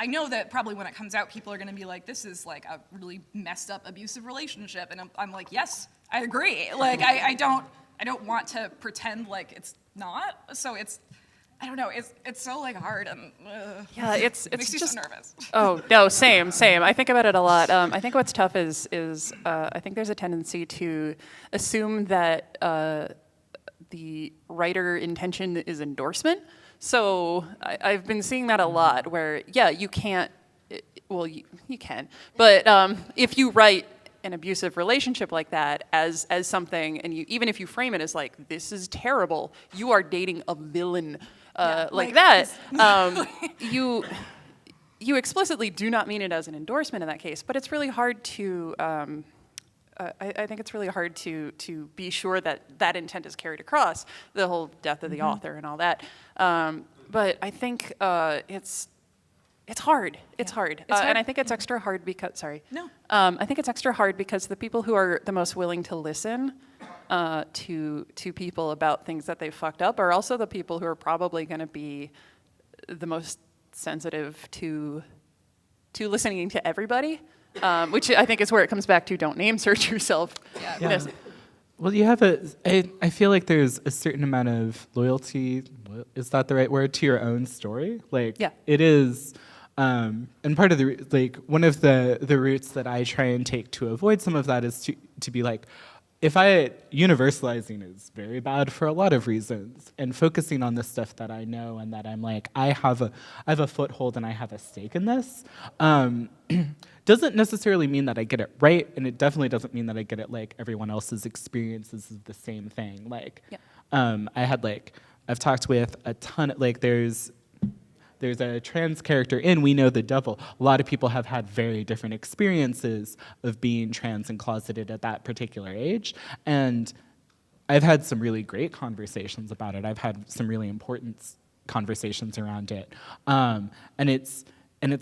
know that probably when it comes out, people are going to be like, this is, like, a really messed up, abusive relationship. And I'm like, yes, I agree. Like, I don't want to pretend like it's not. So I don't know. It's so like hard and yeah, it's makes you just so nervous. Oh no, same. I think about it a lot. I think what's tough is I think there's a tendency to assume that the writer intention is endorsement. So I've been seeing that a lot. Where yeah, you can't. Well, you can, but if you write an abusive relationship like that as something, and even if you frame it as like this is terrible, you are dating a villain. Like that, you explicitly do not mean it as an endorsement in that case, but it's really hard to, I think it's really hard to be sure that intent is carried across, the whole death of the author and all that. But I think it's hard. It's hard. And I think it's extra hard because, sorry. No. I think it's extra hard because the people who are the most willing to listen to people about things that they've fucked up are also the people who are probably going to be the most sensitive to listening to everybody, which I think is where it comes back to don't name search yourself. Yeah. Well, you have I feel like there's a certain amount of loyalty, is that the right word, to your own story? Like, yeah. It is, and part of one of the routes that I try and take to avoid some of that is to be like, universalizing is very bad for a lot of reasons, and focusing on the stuff that I know and that I'm like, I have a foothold and I have a stake in this, doesn't necessarily mean that I get it right, and it definitely doesn't mean that I get it like everyone else's experiences is the same thing. Like, I've talked with a ton, like there's a trans character in We Know the Devil. A lot of people have had very different experiences of being trans and closeted at that particular age. And I've had some really great conversations about it. I've had some really important conversations around it. And it's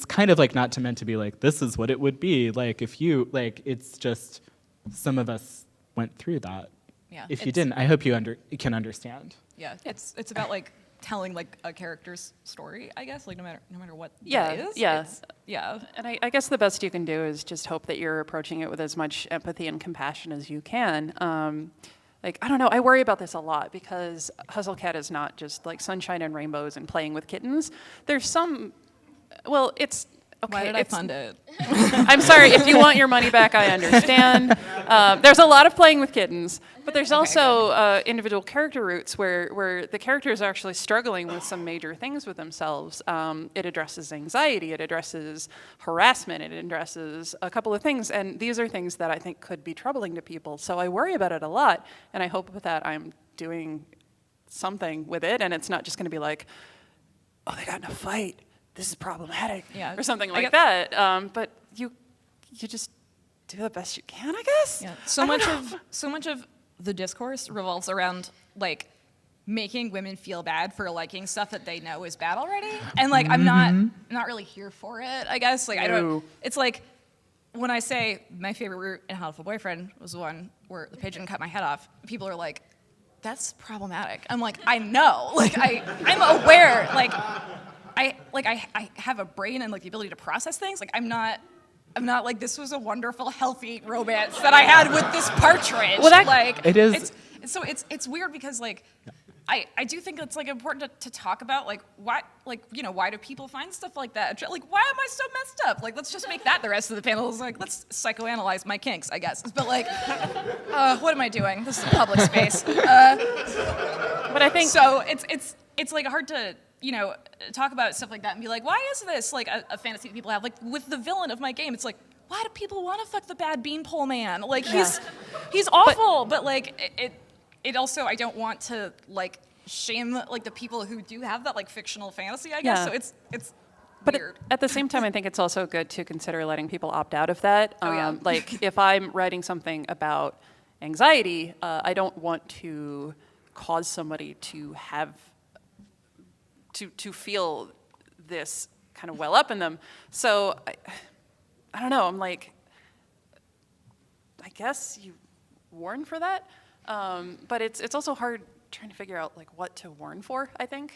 kind of like not meant to be like, this is what it would be. Like if you, like, it's just some of us went through that. Yeah. If you didn't, I hope you can understand. Yeah, it's about like telling like a character's story, I guess, like no matter what Yeah, it is. yeah. Yeah. And I guess the best you can do is just hope that you're approaching it with as much empathy and compassion as you can. like, I don't know, I worry about this a lot because HustleCat is not just like sunshine and rainbows and playing with kittens. There's some, well, it's, okay. Why did I fund it? I'm sorry, if you want your money back, I understand. There's a lot of playing with kittens, but there's also individual character roots where the characters are actually struggling with some major things with themselves. It addresses anxiety, it addresses harassment, it addresses a couple of things, and these are things that I think could be troubling to people. So I worry about it a lot, and I hope that I'm doing something with it, and it's not just going to be like, oh, they got in a fight. This is problematic, or something like that. But you just do the best you can, I guess. Yeah. So much of the discourse revolves around like making women feel bad for liking stuff that they know is bad already, and like I'm not really here for it. I guess like I don't. It's like when I say my favorite route in How to Full Boyfriend was the one where the pigeon cut my head off. People are like, "That's problematic." I'm like, I know. Like I'm aware. I have a brain and like the ability to process things. Like I'm not like this was a wonderful, healthy romance that I had with this partridge. Well, that, like it is. It's weird because like I do think it's like important to talk about like why why do people find stuff like that? Like why am I so messed up? Like let's just make that the rest of the panel is like let's psychoanalyze my kinks, I guess. But like what am I doing? This is a public space. But I think so. It's like hard to talk about stuff like that and be like, why is this like a fantasy that people have? Like with the villain of my game, it's like, why do people want to fuck the bad beanpole man? Like he's awful, but like it also I don't want to like shame like the people who do have that like fictional fantasy, I guess. Yeah. So it's But weird. at the same time, I think it's also good to consider letting people opt out of that. yeah. Like if I'm writing something about anxiety, I don't want to cause somebody to have to feel this kind of well up in them. So I don't know. I'm like, I guess you warn for that, but it's also hard trying to figure out like what to warn for. I think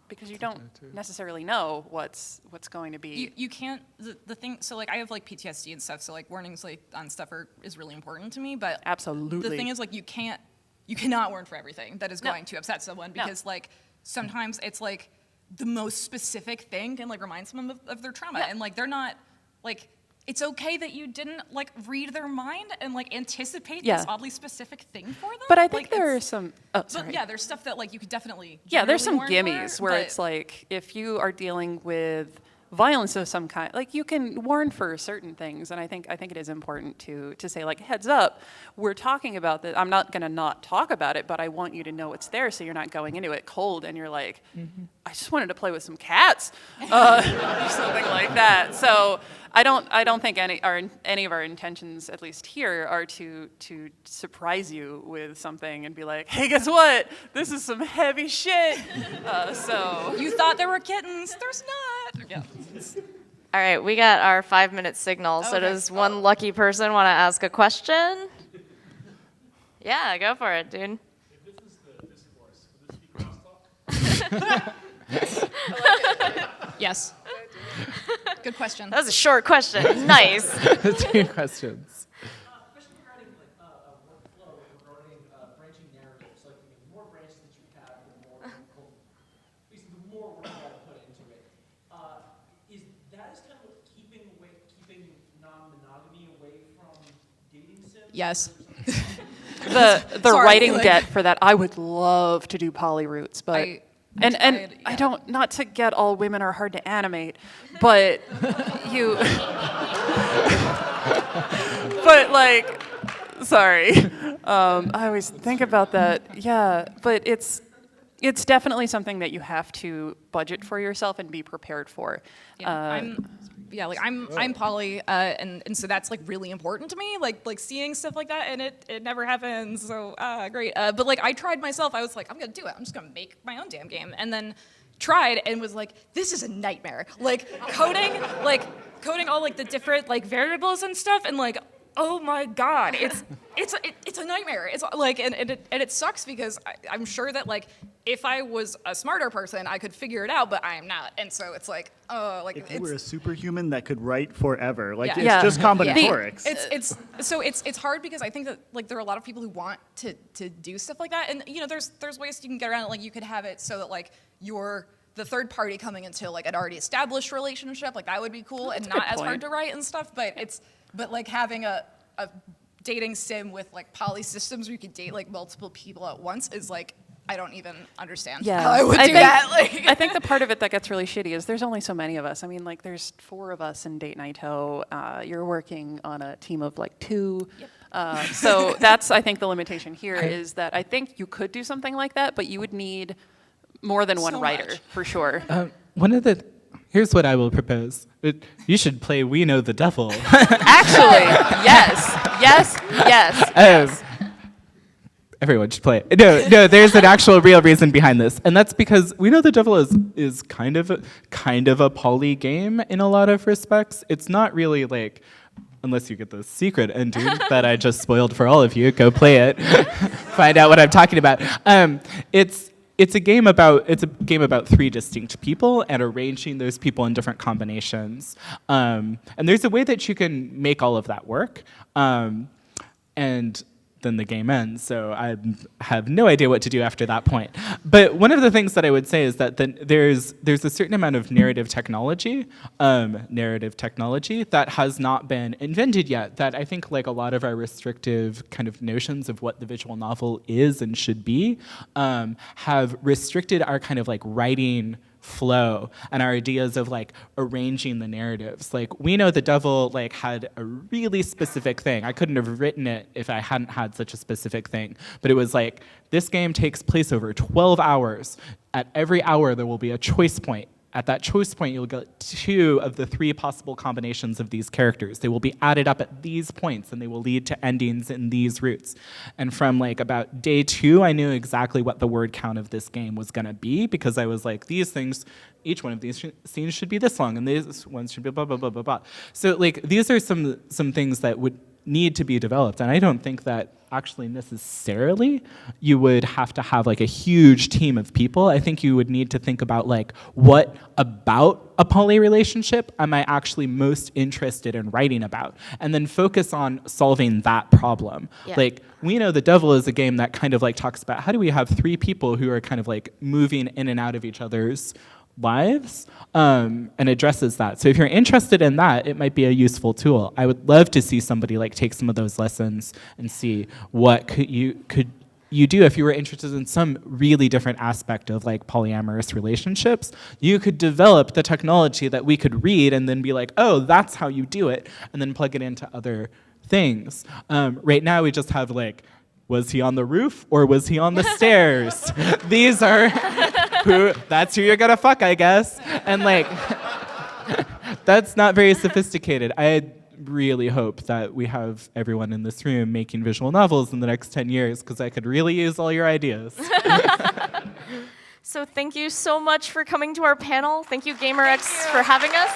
because you don't necessarily know what's going to be. You can't the thing. So like I have like PTSD and stuff. So like warnings like on stuff is really important to me. But Absolutely. the thing is like you cannot warn for everything that is going to upset someone because like sometimes it's like the most specific thing can like remind someone of their trauma and like they're not like it's okay that you didn't like read their mind and like anticipate this oddly specific thing for them. But I think like, there are some. Oh, sorry. But yeah, there's stuff that like you could definitely. There's some warn gimmies for, where but it's like if you are dealing with violence of some kind, like you can warn for certain things, and I think it is important to say like heads up, we're talking about that. I'm not gonna not talk about it, but I want you to know it's there, so you're not going into it cold and you're like, I just wanted to play with some cats, or something like that. So I don't think any of our intentions, at least here, are to surprise you with something and be like, hey, guess what? This is some heavy shit. So you thought there were kittens. There's not. Yeah. All right, we got our 5-minute signal. So does one lucky person want to ask a question? Yeah, go for it, dude. If this is the discourse, would this be crosstalk? Yes. Good question. That was a short question. Nice. 2 questions. Question regarding workflow regarding branching narratives. Like the more branches that you have, the more difficult, basically the more work you got to put into it. Is kind of keeping non-monogamy away from dating sims? Yes. the Sorry, writing like- debt for that, I would love to do poly roots, but I I don't, not to get all women are hard to animate, but but like, sorry, I always think about that. Yeah, but it's definitely something that you have to budget for yourself and be prepared for. I'm poly, and so that's like really important to me, like seeing stuff like that, and it never happens. So great, but like I tried myself. I was like, I'm gonna do it. I'm just gonna make my own damn game, and then tried and was like, this is a nightmare. Like coding all like the different like variables and stuff, and like oh my God, it's a nightmare. It's like, and it sucks because I'm sure that like if I was a smarter person, I could figure it out, but I am not, and so it's like, oh, like If you were a superhuman that could write forever, like Yeah. it's Yeah. just combinatorics. It's hard because I think that like there are a lot of people who want to do stuff like that, and you know there's ways you can get around it. Like you could have it so that like you're the third party coming into like an already established relationship, like that would be cool and not as hard to write and stuff. But like having a dating sim with like poly systems where you could date like multiple people at once is like, I don't even understand how I would do think, that. Like, I think the part of it that gets really shitty is there's only so many of us. I mean, like, there's 4 of us in Date Nighto. You're working on a team of like 2. Yep. So that's, I think, the limitation here is that I think you could do something like that, but you would need more than one So writer much. for sure. Here's what I will propose. You should play We Know the Devil. Actually, yes. Everyone should play it. No, there's an actual real reason behind this, and that's because We Know the Devil is kind of a poly game in a lot of respects. It's not really like, unless you get the secret ending that I just spoiled for all of you, go play it, find out what I'm talking about. It's a game about 3 distinct people and arranging those people in different combinations. And there's a way that you can make all of that work. And then the game ends, so I have no idea what to do after that point. But one of the things that I would say is that there's a certain amount of narrative technology that has not been invented yet, that I think like a lot of our restrictive kind of notions of what the visual novel is and should be have restricted our kind of like writing flow and our ideas of like arranging the narratives. Like We Know the Devil like had a really specific thing. I couldn't have written it if I hadn't had such a specific thing. But it was like, this game takes place over 12 hours. At every hour there will be a choice point. At that choice point, you'll get 2 of the 3 possible combinations of these characters. They will be added up at these points, and they will lead to endings in these routes. And from like about day 2, I knew exactly what the word count of this game was gonna be, because I was like, these things, each one of these scenes should be this long, and these ones should be blah, blah, blah, blah, blah. So like, these are some things that would need to be developed, and I don't think that actually necessarily you would have to have like a huge team of people. I think you would need to think about like, what about a poly relationship am I actually most interested in writing about, and then focus on solving that problem. Yeah. Like We Know the Devil is a game that kind of like talks about how do we have 3 people who are kind of like moving in and out of each other's lives, and addresses that. So if you're interested in that, it might be a useful tool. I would love to see somebody like take some of those lessons and see what could you do if you were interested in some really different aspect of like polyamorous relationships. You could develop the technology that we could read and then be like, oh, that's how you do it, and then plug it into other things. Right now we just have like, was he on the roof or was he on the stairs? These are that's who you're gonna fuck, I guess. And like, that's not very sophisticated. I really hope that we have everyone in this room making visual novels in the next 10 years, because I could really use all your ideas. So thank you so much for coming to our panel. Thank you, GaymerX, for having us.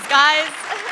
Guys.